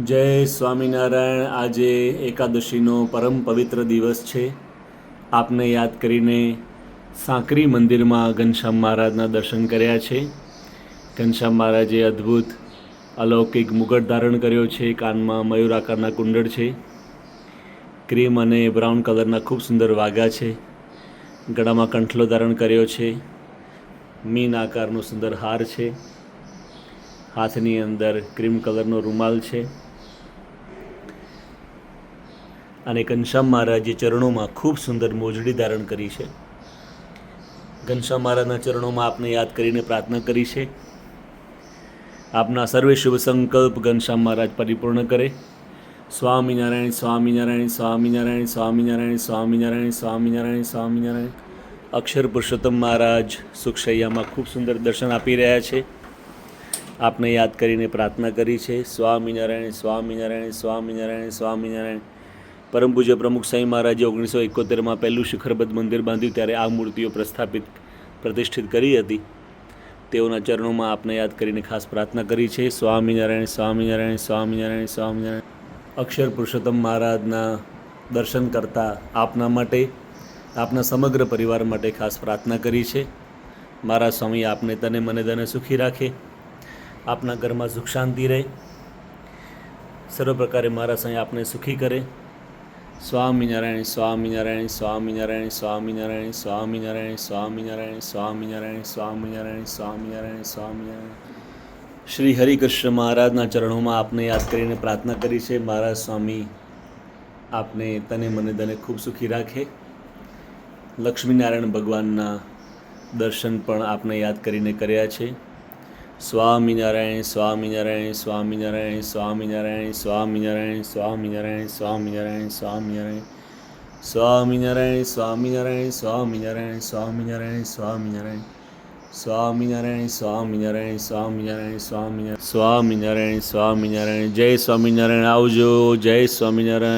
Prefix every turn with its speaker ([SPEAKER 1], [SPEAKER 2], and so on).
[SPEAKER 1] જય સ્વામિનારાયણ. આજે એકાદશીનો પરમ પવિત્ર દિવસ છે. આપને યાદ કરીને સાંકરી મંદિરમાં ઘનશ્યામ મહારાજના દર્શન કર્યા છે. ઘનશ્યામ મહારાજે અદ્ભુત અલૌકિક મુગટ ધારણ કર્યો છે. કાનમાં મયુર આકારના કુંડળ છે. ક્રીમ અને બ્રાઉન કલરના ખૂબ સુંદર વાઘા છે. ગળામાં કંઠલો ધારણ કર્યો છે. મીન આકારનો સુંદર હાર છે. હાથની અંદર ક્રીમ કલરનો રૂમાલ છે. અને ઘનશ્યામ મહારાજે ચરણોમાં ખૂબ સુંદર મોજડી ધારણ કરી છે. ઘનશ્યામ મહારાજના ચરણોમાં આપને યાદ કરીને પ્રાર્થના કરી છે. આપના સર્વે શુભ સંકલ્પ ઘનશ્યામ મહારાજ પરિપૂર્ણ કરે. સ્વામિનારાયણ સ્વામિનારાયણ સ્વામિનારાયણ સ્વામિનારાયણ સ્વામિનારાયણ સ્વામિનારાયણ સ્વામિનારાયણ. અક્ષર પુરુષોત્તમ મહારાજ સુખશૈયામાં ખૂબ સુંદર દર્શન આપી રહ્યા છે. આપને યાદ કરીને પ્રાર્થના કરી છે. સ્વામિનારાયણ સ્વામિનારાયણ સ્વામિનારાયણ સ્વામિનારાયણ. પરમ પૂજ્ય પ્રમુખ સાંઈ મહારાજે 1971માં પહેલું શિખરબદ્ધ મંદિર બાંધ્યું ત્યારે આ મૂર્તિઓ પ્રતિષ્ઠિત કરી હતી. તેઓના ચરણોમાં આપને યાદ કરીને ખાસ પ્રાર્થના કરી છે. સ્વામિનારાયણ સ્વામિનારાયણ સ્વામિનારાયણ સ્વામિનારાયણ. અક્ષર પુરુષોત્તમ મહારાજના દર્શન કરતાં આપના માટે, આપના સમગ્ર પરિવાર માટે ખાસ પ્રાર્થના કરી છે. મારા સ્વામી આપને તને મને ધને સુખી રાખે. આપના ઘરમાં સુખ શાંતિ રહે. સર્વ પ્રકારે મારા સ્વામી આપને સુખી કરે. સ્વામિનારાયણ સ્વામિનારાયણ સ્વામિનારાયણ સ્વામિનારાયણ સ્વામિનારાયણ સ્વામિનારાયણ સ્વામિનારાયણ સ્વામિનારાયણ સ્વામિનારાયણ સ્વામિનારાયણ. શ્રી હરિકૃષ્ણ મહારાજના ચરણોમાં આપને યાદ કરીને પ્રાર્થના કરી છે. મારા સ્વામી આપને તને મને ધને ખૂબ સુખી રાખે. લક્ષ્મીનારાયણ ભગવાનના દર્શન પણ આપને યાદ કરીને કર્યા છે. સ્વામિનારાયણ સ્વામિનારાયણ સ્વામિનારાયણ સ્વામિનારાયણ સ્વામિનારાયણ સ્વામિનારાયણ સ્વામિનારાયણ સ્વામિનારાયણ સ્વામિનારાયણ સ્વામિનારાયણ સ્વામિનારાયણ સ્વામિનારાયણ સ્વામિનારાયણ સ્વામિનારાયણ સ્વામિનારાયણ સ્વામિનારાયણ સ્વામિનારાયણ સ્વામિનારાયણ સ્વામિનારાયણ. જય સ્વામિનારાયણ. આવજો. જય સ્વામિનારાયણ.